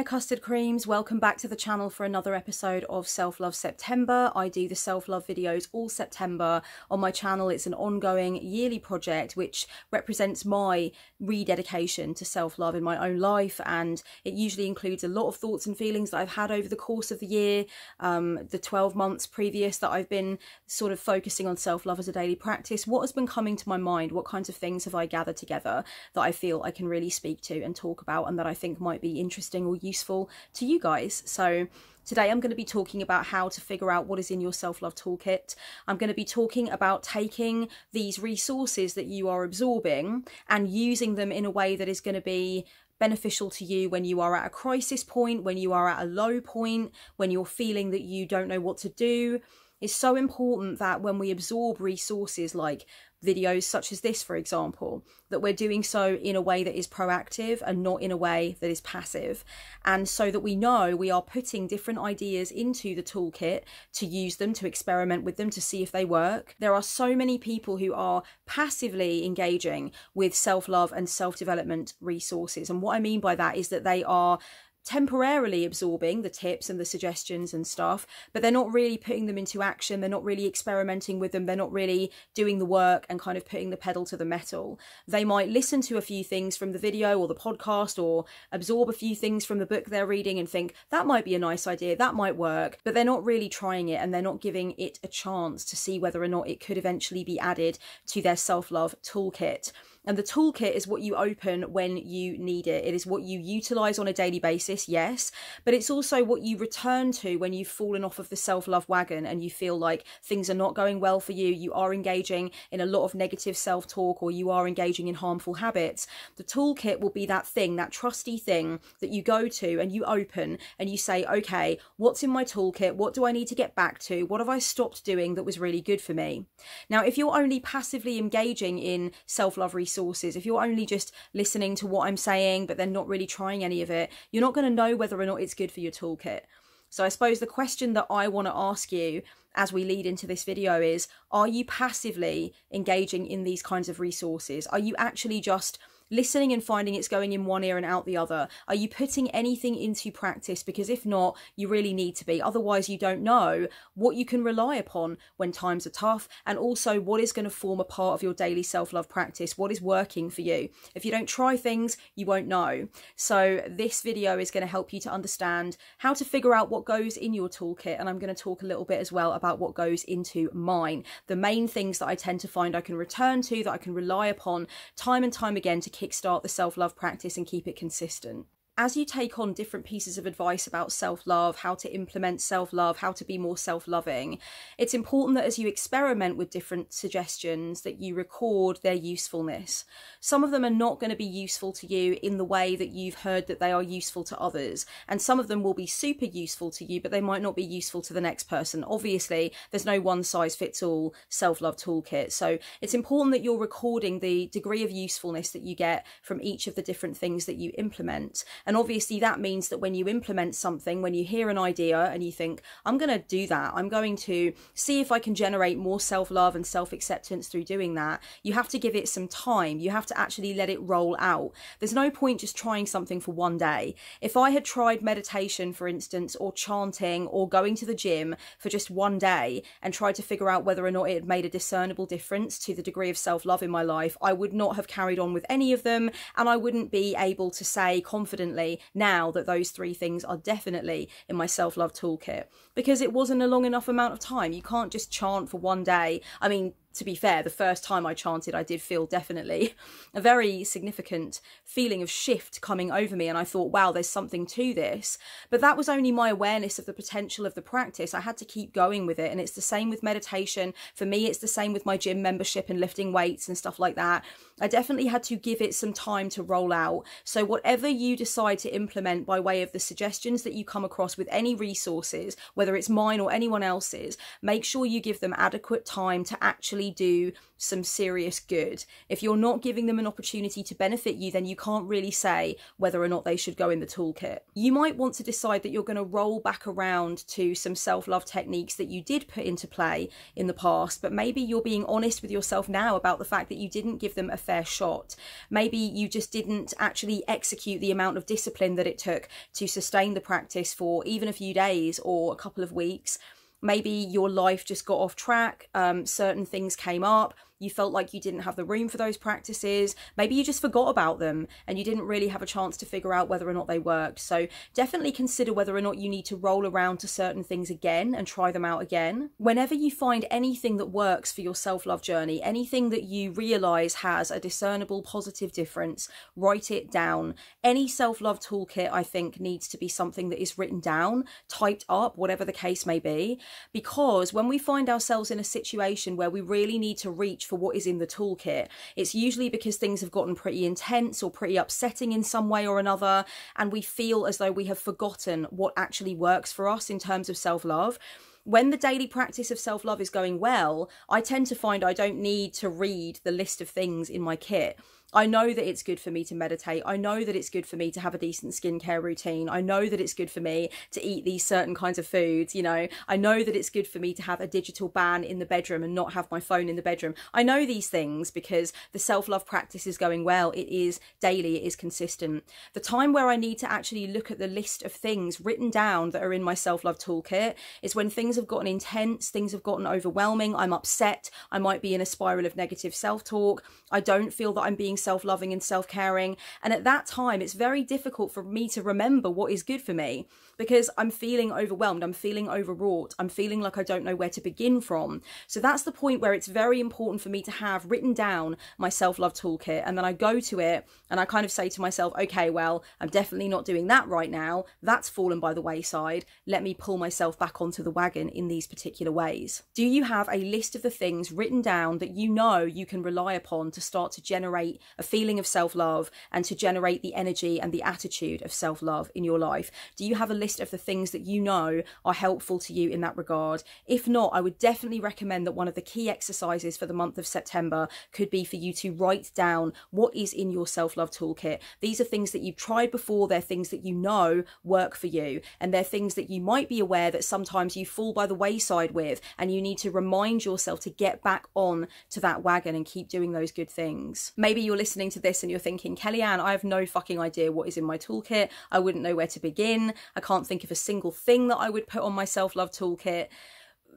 custard creams, welcome back to the channel for another episode of Self-Love September. I do the self-love videos all September on my channel. It's an ongoing yearly project which represents my rededication to self-love in my own life, and it usually includes a lot of thoughts and feelings that I've had over the course of the year, the 12 months previous that I've been sort of focusing on self-love as a daily practice. What has been coming to my mind? What kinds of things have I gathered together that I feel I can really speak to and talk about, and that I think might be interesting or useful to you guys? So today I'm going to be talking about how to figure out what is in your self-love toolkit. I'm going to be talking about taking these resources that you are absorbing and using them in a way that is going to be beneficial to you when you are at a crisis point, when you are at a low point, when you're feeling that you don't know what to do. It's so important that when we absorb resources like videos such as this, for example, that we're doing so in a way that is proactive and not in a way that is passive. And so that we know we are putting different ideas into the toolkit to use them, to experiment with them, to see if they work. There are so many people who are passively engaging with self-love and self-development resources. And what I mean by that is that they are temporarily absorbing the tips and the suggestions and stuff, but they're not really putting them into action. They're not really experimenting with them. They're not really doing the work and kind of putting the pedal to the metal. They might listen to a few things from the video or the podcast, or absorb a few things from the book they're reading and think that might be a nice idea, that might work, but they're not really trying it, and they're not giving it a chance to see whether or not it could eventually be added to their self-love toolkit. And the toolkit is what you open when you need it. It is what you utilize on a daily basis, yes, but it's also what you return to when you've fallen off of the self-love wagon and you feel like things are not going well for you, you are engaging in a lot of negative self-talk, or you are engaging in harmful habits. The toolkit will be that thing, that trusty thing that you go to and you open and you say, okay, what's in my toolkit? What do I need to get back to? What have I stopped doing that was really good for me? Now, if you're only passively engaging in self-love resources, if you're only just listening to what I'm saying but then not really trying any of it, you're not going to know whether or not it's good for your toolkit. So I suppose the question that I want to ask you as we lead into this video is, are you passively engaging in these kinds of resources? Are you actually just listening and finding it's going in one ear and out the other? Are you putting anything into practice? Because if not, you really need to be. Otherwise, you don't know what you can rely upon when times are tough, and also what is going to form a part of your daily self-love practice, what is working for you. If you don't try things, you won't know. So this video is going to help you to understand how to figure out what goes in your toolkit, and I'm going to talk a little bit as well about what goes into mine. The main things that I tend to find I can return to, that I can rely upon time and time again to kickstart the self-love practice and keep it consistent. As you take on different pieces of advice about self-love, how to implement self-love, how to be more self-loving, it's important that as you experiment with different suggestions that you record their usefulness. Some of them are not going to be useful to you in the way that you've heard that they are useful to others, and some of them will be super useful to you, but they might not be useful to the next person. Obviously, there's no one-size-fits-all self-love toolkit, so it's important that you're recording the degree of usefulness that you get from each of the different things that you implement. And obviously that means that when you implement something, when you hear an idea and you think, I'm going to do that, I'm going to see if I can generate more self-love and self-acceptance through doing that, you have to give it some time. You have to actually let it roll out. There's no point just trying something for one day. If I had tried meditation, for instance, or chanting, or going to the gym for just one day and tried to figure out whether or not it had made a discernible difference to the degree of self-love in my life, I would not have carried on with any of them, and I wouldn't be able to say confidently now that those three things are definitely in my self-love toolkit, because it wasn't a long enough amount of time. You can't just chant for one day. I mean, to be fair, the first time I chanted, I did feel definitely a very significant feeling of shift coming over me. And I thought, wow, there's something to this. But that was only my awareness of the potential of the practice. I had to keep going with it. And it's the same with meditation. For me, it's the same with my gym membership and lifting weights and stuff like that. I definitely had to give it some time to roll out. So whatever you decide to implement by way of the suggestions that you come across with any resources, whether it's mine or anyone else's, make sure you give them adequate time to actually actually do some serious good. If you're not giving them an opportunity to benefit you, then you can't really say whether or not they should go in the toolkit. You might want to decide that you're going to roll back around to some self-love techniques that you did put into play in the past, but maybe you're being honest with yourself now about the fact that you didn't give them a fair shot. Maybe you just didn't actually execute the amount of discipline that it took to sustain the practice for even a few days or a couple of weeks. Maybe your life just got off track, certain things came up, you felt like you didn't have the room for those practices. Maybe you just forgot about them and you didn't really have a chance to figure out whether or not they worked. So definitely consider whether or not you need to roll around to certain things again and try them out again. Whenever you find anything that works for your self-love journey, anything that you realize has a discernible positive difference, write it down. Any self-love toolkit, I think, needs to be something that is written down, typed up, whatever the case may be, because when we find ourselves in a situation where we really need to reach for what is in the toolkit, it's usually because things have gotten pretty intense or pretty upsetting in some way or another, and we feel as though we have forgotten what actually works for us in terms of self-love. When the daily practice of self-love is going well, I tend to find I don't need to read the list of things in my kit. I know that it's good for me to meditate. I know that it's good for me to have a decent skincare routine. I know that it's good for me to eat these certain kinds of foods, you know. I know that it's good for me to have a digital ban in the bedroom and not have my phone in the bedroom. I know these things because the self-love practice is going well. It is daily, it is consistent. The time where I need to actually look at the list of things written down that are in my self-love toolkit is when things have gotten intense, things have gotten overwhelming, I'm upset, I might be in a spiral of negative self-talk, I don't feel that I'm being self-loving and self-caring, and at that time it's very difficult for me to remember what is good for me because I'm feeling overwhelmed, I'm feeling overwrought, I'm feeling like I don't know where to begin from. So that's the point where it's very important for me to have written down my self-love toolkit, and then I go to it and I kind of say to myself, okay, well, I'm definitely not doing that right now, that's fallen by the wayside, let me pull myself back onto the wagon in these particular ways. Do you have a list of the things written down that you know you can rely upon to start to generate a feeling of self-love and to generate the energy and the attitude of self-love in your life? Do you have a list of the things that you know are helpful to you in that regard? If not, I would definitely recommend that one of the key exercises for the month of September could be for you to write down what is in your self-love toolkit. These are things that you've tried before, they're things that you know work for you, and they're things that you might be aware that sometimes you fall by the wayside with, and you need to remind yourself to get back on to that wagon and keep doing those good things. Maybe you're listening to this and you're thinking, Kellyanne, I have no fucking idea what is in my toolkit. I wouldn't know where to begin. I can't think of a single thing that I would put on my self-love toolkit.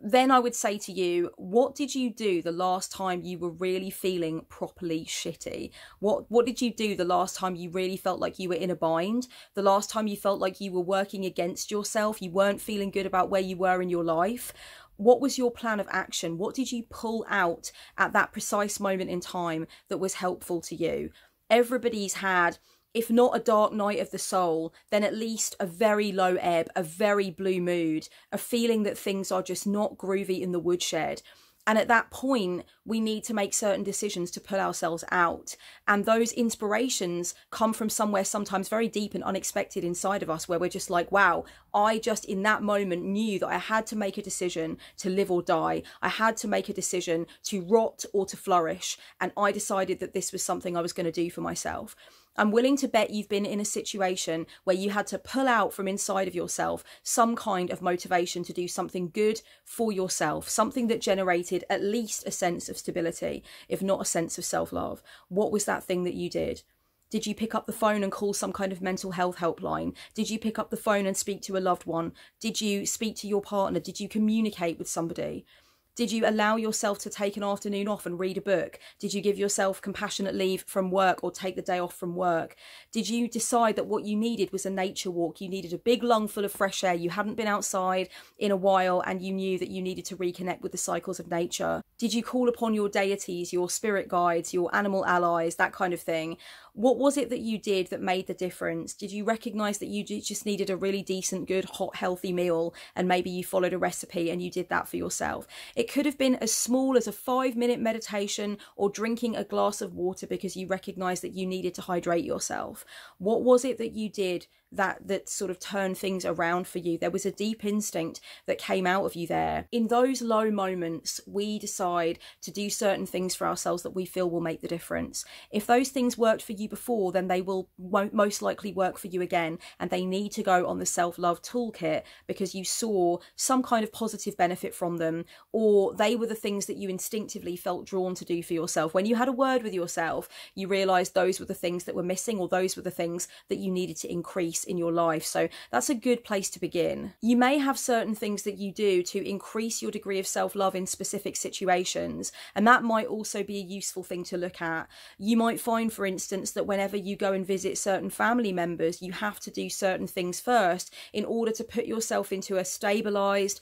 Then I would say to you, what did you do the last time you were really feeling properly shitty? What did you do the last time you really felt like you were in a bind? The last time you felt like you were working against yourself, you weren't feeling good about where you were in your life? What was your plan of action? What did you pull out at that precise moment in time that was helpful to you? Everybody's had, if not a dark night of the soul, then at least a very low ebb, a very blue mood, a feeling that things are just not groovy in the woodshed. And at that point, we need to make certain decisions to pull ourselves out. And those inspirations come from somewhere sometimes very deep and unexpected inside of us, where we're just like, wow, I just in that moment knew that I had to make a decision to live or die. I had to make a decision to rot or to flourish. And I decided that this was something I was going to do for myself. I'm willing to bet you've been in a situation where you had to pull out from inside of yourself some kind of motivation to do something good for yourself, something that generated at least a sense of stability, if not a sense of self-love. What was that thing that you did? Did you pick up the phone and call some kind of mental health helpline? Did you pick up the phone and speak to a loved one? Did you speak to your partner? Did you communicate with somebody? Did you allow yourself to take an afternoon off and read a book? Did you give yourself compassionate leave from work or take the day off from work? Did you decide that what you needed was a nature walk? You needed a big lung full of fresh air. You hadn't been outside in a while and you knew that you needed to reconnect with the cycles of nature. Did you call upon your deities, your spirit guides, your animal allies, that kind of thing? What was it that you did that made the difference? Did you recognize that you just needed a really decent, good, hot, healthy meal and maybe you followed a recipe and you did that for yourself? It could have been as small as a 5-minute meditation or drinking a glass of water because you recognized that you needed to hydrate yourself. What was it that you did that sort of turned things around for you. There was a deep instinct that came out of you there. In those low moments, we decide to do certain things for ourselves that we feel will make the difference. If those things worked for you before, then they won't most likely work for you again, and they need to go on the self-love toolkit because you saw some kind of positive benefit from them, or they were the things that you instinctively felt drawn to do for yourself. When you had a word with yourself, you realized those were the things that were missing, or those were the things that you needed to increase in your life. So that's a good place to begin. You may have certain things that you do to increase your degree of self-love in specific situations, and that might also be a useful thing to look at. You might find, for instance, that whenever you go and visit certain family members, you have to do certain things first in order to put yourself into a stabilized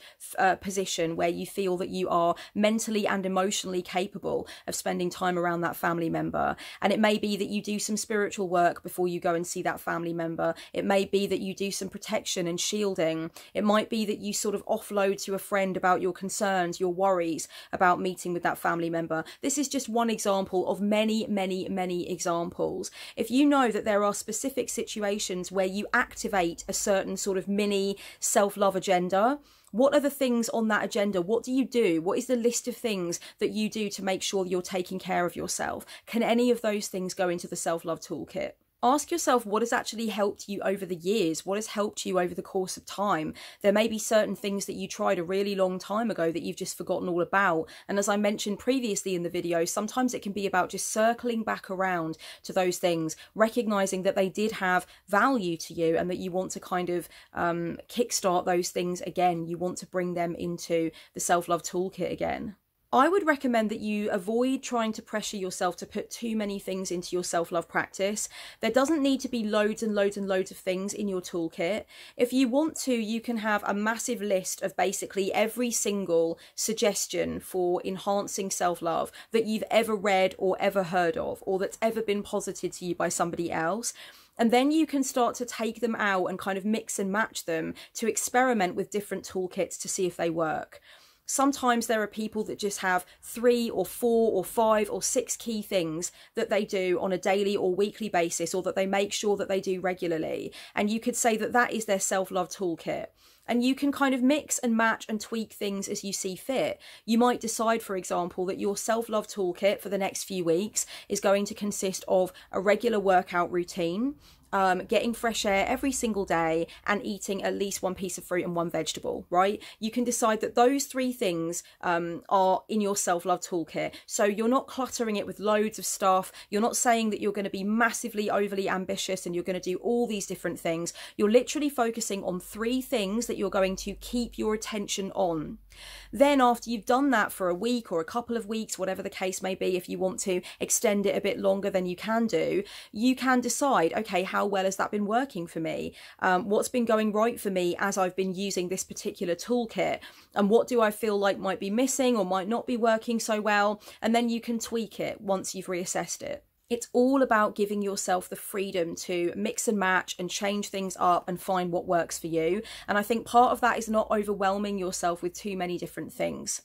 position where you feel that you are mentally and emotionally capable of spending time around that family member. And it may be that you do some spiritual work before you go and see that family member. It may be that you do some protection and shielding. It might be that you sort of offload to a friend about your concerns, your worries about meeting with that family member. This is just one example of many, many, many examples. If you know that there are specific situations where you activate a certain sort of mini self-love agenda, what are the things on that agenda? What do you do? What is the list of things that you do to make sure you're taking care of yourself? Can any of those things go into the self-love toolkit? Ask yourself what has actually helped you over the years. What has helped you over the course of time? There may be certain things that you tried a really long time ago that you've just forgotten all about. And as I mentioned previously in the video, sometimes it can be about just circling back around to those things, recognizing that they did have value to you and that you want to kind of kickstart those things again. You want to bring them into the self-love toolkit again. I would recommend that you avoid trying to pressure yourself to put too many things into your self-love practice. There doesn't need to be loads and loads and loads of things in your toolkit. If you want to, you can have a massive list of basically every single suggestion for enhancing self-love that you've ever read or ever heard of, or that's ever been posited to you by somebody else. And then you can start to take them out and kind of mix and match them to experiment with different toolkits to see if they work. Sometimes there are people that just have 3 or 4 or 5 or 6 key things that they do on a daily or weekly basis, or that they make sure that they do regularly. And you could say that that is their self-love toolkit. And you can kind of mix and match and tweak things as you see fit. You might decide, for example, that your self-love toolkit for the next few weeks is going to consist of a regular workout routine, getting fresh air every single day, and eating at least 1 piece of fruit and 1 vegetable, right? You can decide that those 3 things are in your self-love toolkit. So you're not cluttering it with loads of stuff. You're not saying that you're going to be massively overly ambitious and you're going to do all these different things. You're literally focusing on 3 things that you're going to keep your attention on. Then after you've done that for a week or a couple of weeks, whatever the case may be, if you want to extend it a bit longer than you can do, you can decide, okay, how well has that been working for me? What's been going right for me as I've been using this particular toolkit? And what do I feel like might be missing or might not be working so well? And then you can tweak it once you've reassessed it. It's all about giving yourself the freedom to mix and match and change things up and find what works for you. And I think part of that is not overwhelming yourself with too many different things.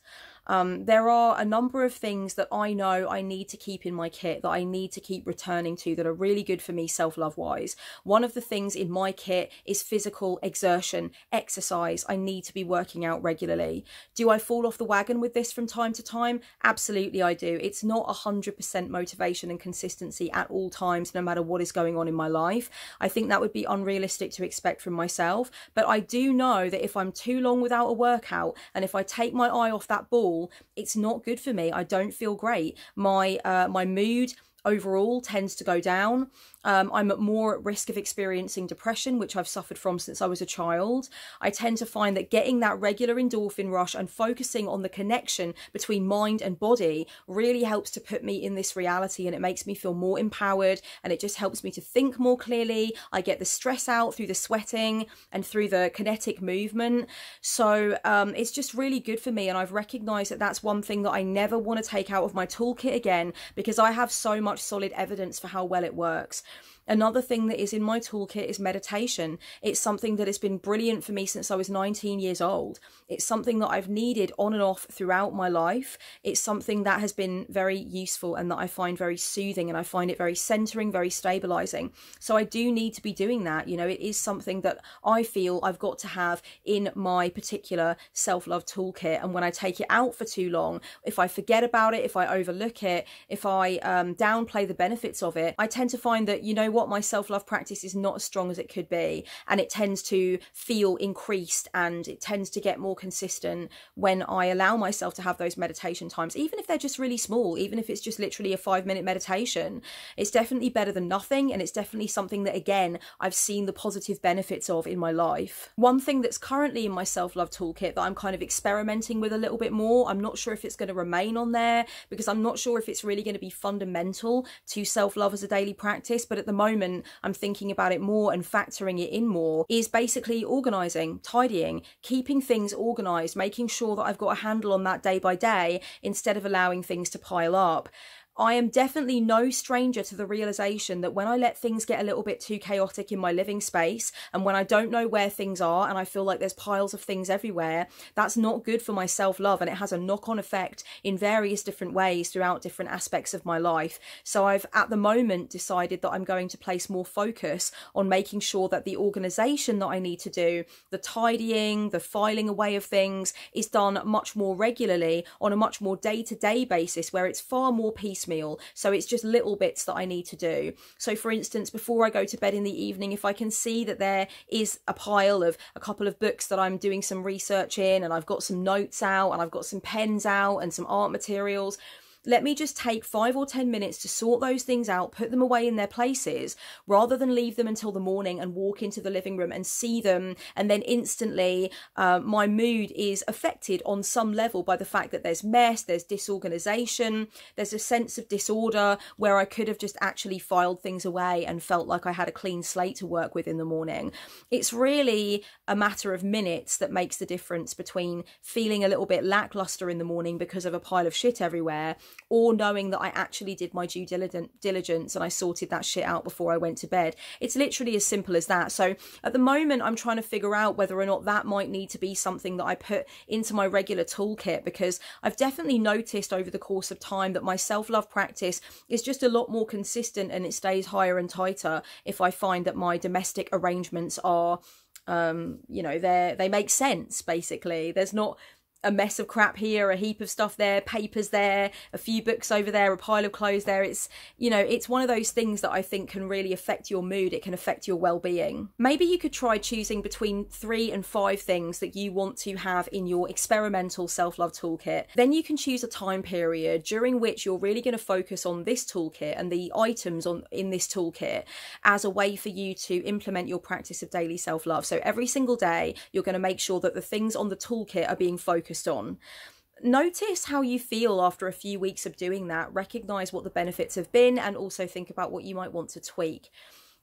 There are a number of things that I know I need to keep in my kit, that I need to keep returning to, that are really good for me self-love wise. One of the things in my kit is physical exertion, exercise. I need to be working out regularly. Do I fall off the wagon with this from time to time? Absolutely I do. It's not 100% motivation and consistency at all times, no matter what is going on in my life. I think that would be unrealistic to expect from myself. But I do know that if I'm too long without a workout, and if I take my eye off that ball, it's not good for me. I don't feel great. My mood overall tends to go down. I'm more at risk of experiencing depression, which I've suffered from since I was a child. I tend to find that getting that regular endorphin rush and focusing on the connection between mind and body really helps to put me in this reality, and it makes me feel more empowered, and it just helps me to think more clearly. I get the stress out through the sweating and through the kinetic movement. So it's just really good for me, and I've recognized that that's one thing that I never want to take out of my toolkit again, because I have so much solid evidence for how well it works. Another thing that is in my toolkit is meditation. It's something that has been brilliant for me since I was 19 years old. It's something that I've needed on and off throughout my life. It's something that has been very useful and that I find very soothing, and I find it very centering, very stabilizing. So I do need to be doing that. You know, it is something that I feel I've got to have in my particular self-love toolkit. And when I take it out for too long, if I forget about it, if I overlook it, if I downplay the benefits of it, I tend to find that, you know what, my self-love practice is not as strong as it could be, and it tends to feel increased and it tends to get more consistent when I allow myself to have those meditation times, even if they're just really small, even if it's just literally a 5-minute meditation. It's definitely better than nothing, and it's definitely something that, again, I've seen the positive benefits of in my life. One thing that's currently in my self-love toolkit that I'm kind of experimenting with a little bit more, I'm not sure if it's going to remain on there because I'm not sure if it's really going to be fundamental to self-love as a daily practice, but at the moment I'm thinking about it more and factoring it in more, is basically organising, tidying, keeping things organised, making sure that I've got a handle on that day by day instead of allowing things to pile up. I am definitely no stranger to the realization that when I let things get a little bit too chaotic in my living space, and when I don't know where things are and I feel like there's piles of things everywhere, that's not good for my self-love, and it has a knock-on effect in various different ways throughout different aspects of my life. So I've at the moment decided that I'm going to place more focus on making sure that the organization that I need to do, the tidying, the filing away of things, is done much more regularly on a much more day-to-day basis, where it's far more peaceful meal. So it's just little bits that I need to do. So for instance, before I go to bed in the evening, if I can see that there is a pile of a couple of books that I'm doing some research in, and I've got some notes out, and I've got some pens out and some art materials, let me just take 5 or 10 minutes to sort those things out, put them away in their places, rather than leave them until the morning and walk into the living room and see them, and then instantly my mood is affected on some level by the fact that there's mess, there's disorganization, there's a sense of disorder, where I could have just actually filed things away and felt like I had a clean slate to work with in the morning. It's really a matter of minutes that makes the difference between feeling a little bit lackluster in the morning because of a pile of shit everywhere, or knowing that I actually did my due diligence and I sorted that shit out before I went to bed. It's literally as simple as that. So at the moment, I'm trying to figure out whether or not that might need to be something that I put into my regular toolkit, because I've definitely noticed over the course of time that my self-love practice is just a lot more consistent, and it stays higher and tighter if I find that my domestic arrangements are, you know, they make sense, basically. There's not a mess of crap here, a heap of stuff there, papers there, a few books over there, a pile of clothes there. It's, you know, it's one of those things that I think can really affect your mood. It can affect your well-being. Maybe you could try choosing between 3 and 5 things that you want to have in your experimental self-love toolkit. Then you can choose a time period during which you're really going to focus on this toolkit and the items in this toolkit as a way for you to implement your practice of daily self-love. So every single day, you're going to make sure that the things on the toolkit are being focused on. Notice how you feel after a few weeks of doing that. Recognize what the benefits have been, and also think about what you might want to tweak.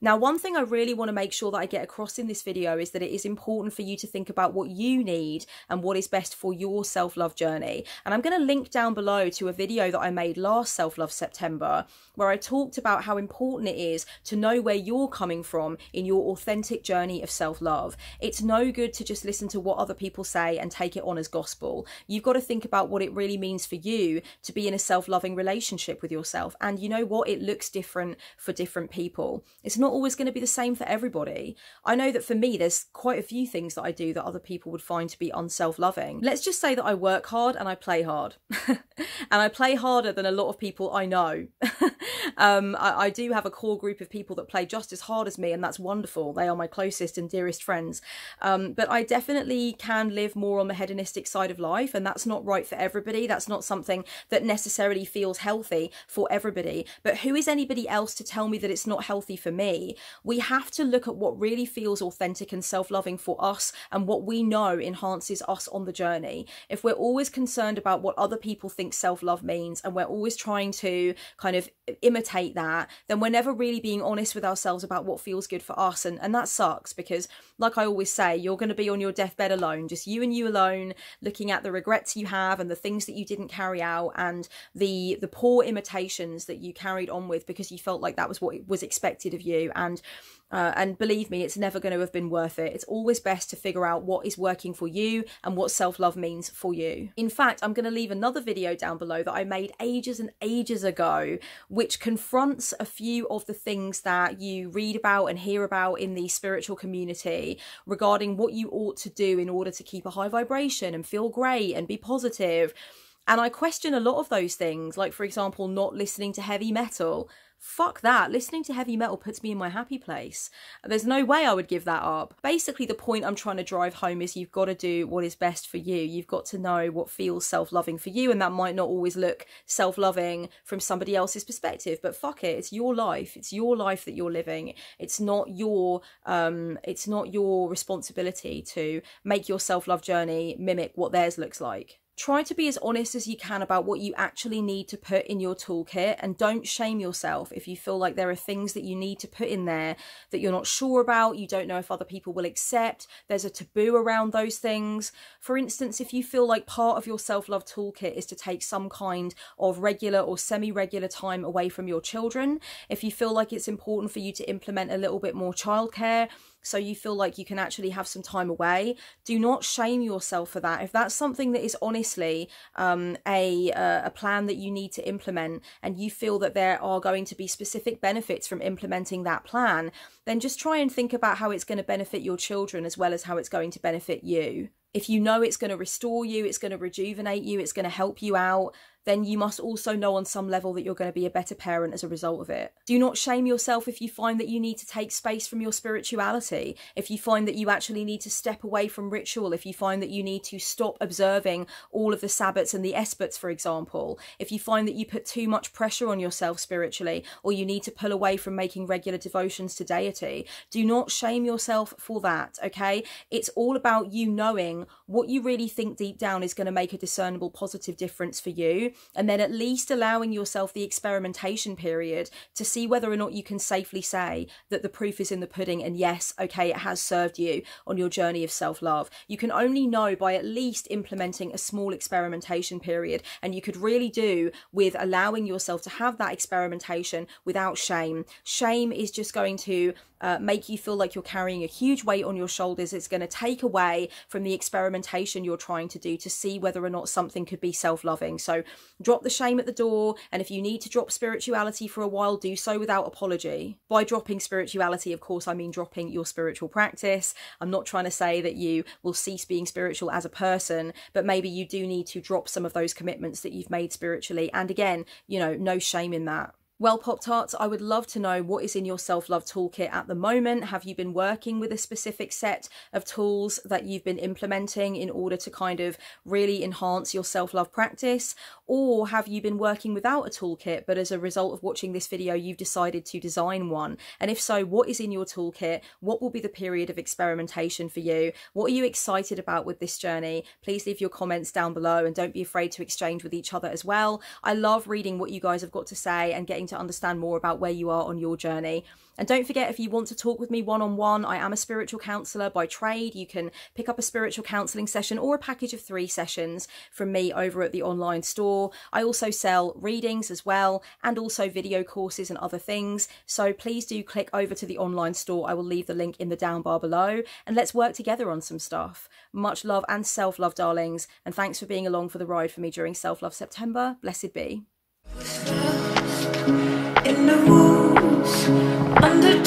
Now, one thing I really want to make sure that I get across in this video is that it is important for you to think about what you need and what is best for your self-love journey. And I'm going to link down below to a video that I made last Self-Love September, where I talked about how important it is to know where you're coming from in your authentic journey of self-love. It's no good to just listen to what other people say and take it on as gospel. You've got to think about what it really means for you to be in a self-loving relationship with yourself. And you know what? It looks different for different people. It's not always going to be the same for everybody. I know that for me, there's quite a few things that I do that other people would find to be unself-loving. Let's just say that I work hard and I play hard. And I play harder than a lot of people I know. I do have a core group of people that play just as hard as me, and that's wonderful. They are my closest and dearest friends. But I definitely can live more on the hedonistic side of life, and that's not right for everybody. That's not something that necessarily feels healthy for everybody. But who is anybody else to tell me that it's not healthy for me? We have to look at what really feels authentic and self-loving for us, and what we know enhances us on the journey. If we're always concerned about what other people think self-love means, and we're always trying to kind of imitate imitate that, then we're never really being honest with ourselves about what feels good for us. And that sucks, because like I always say, you're going to be on your deathbed alone, just you and you alone, looking at the regrets you have and the things that you didn't carry out and the poor imitations that you carried on with because you felt like that was what was expected of you. And believe me, it's never going to have been worth it. It's always best to figure out what is working for you and what self-love means for you. In fact, I'm going to leave another video down below that I made ages and ages ago, which confronts a few of the things that you read about and hear about in the spiritual community regarding what you ought to do in order to keep a high vibration and feel great and be positive. And I question a lot of those things, like, for example, not listening to heavy metal. Fuck that. Listening to heavy metal puts me in my happy place. There's no way I would give that up. Basically, the point I'm trying to drive home is you've got to do what is best for you. You've got to know what feels self-loving for you, and that might not always look self-loving from somebody else's perspective, but fuck it. It's your life. It's your life that you're living. It's not your responsibility to make your self-love journey mimic what theirs looks like. Try to be as honest as you can about what you actually need to put in your toolkit, and don't shame yourself if you feel like there are things that you need to put in there that you're not sure about, you don't know if other people will accept, there's a taboo around those things. For instance, if you feel like part of your self-love toolkit is to take some kind of regular or semi-regular time away from your children, if you feel like it's important for you to implement a little bit more childcare, so you feel like you can actually have some time away, do not shame yourself for that. If that's something that is honestly a plan that you need to implement, and you feel that there are going to be specific benefits from implementing that plan, then just try and think about how it's going to benefit your children as well as how it's going to benefit you. If you know it's going to restore you, it's going to rejuvenate you, it's going to help you out, then you must also know on some level that you're going to be a better parent as a result of it. Do not shame yourself if you find that you need to take space from your spirituality, if you find that you actually need to step away from ritual, if you find that you need to stop observing all of the Sabbats and the Esbats, for example, if you find that you put too much pressure on yourself spiritually, or you need to pull away from making regular devotions to deity. Do not shame yourself for that, okay? It's all about you knowing what you really think deep down is going to make a discernible positive difference for you, and then at least allowing yourself the experimentation period to see whether or not you can safely say that the proof is in the pudding, and yes, okay, it has served you on your journey of self-love. You can only know by at least implementing a small experimentation period, and you could really do with allowing yourself to have that experimentation without shame. Shame is just going to make you feel like you're carrying a huge weight on your shoulders. It's going to take away from the experimentation you're trying to do to see whether or not something could be self-loving. So drop the shame at the door, and if you need to drop spirituality for a while, do so without apology. By dropping spirituality, of course, I mean dropping your spiritual practice. I'm not trying to say that you will cease being spiritual as a person, but maybe you do need to drop some of those commitments that you've made spiritually. And again, you know, no shame in that. Well, Pop-Tarts, I would love to know what is in your self-love toolkit at the moment. Have you been working with a specific set of tools that you've been implementing in order to kind of really enhance your self-love practice? Or have you been working without a toolkit, but as a result of watching this video, you've decided to design one? And if so, what is in your toolkit? What will be the period of experimentation for you? What are you excited about with this journey? Please leave your comments down below, and don't be afraid to exchange with each other as well. I love reading what you guys have got to say and getting to understand more about where you are on your journey. And don't forget, if you want to talk with me one-on-one, I am a spiritual counsellor by trade. You can pick up a spiritual counselling session or a package of 3 sessions from me over at the online store. I also sell readings as well, and also video courses and other things. So please do click over to the online store. I will leave the link in the down bar below, and let's work together on some stuff. Much love and self-love, darlings. And thanks for being along for the ride for me during Self-Love September. Blessed be. In the woods, under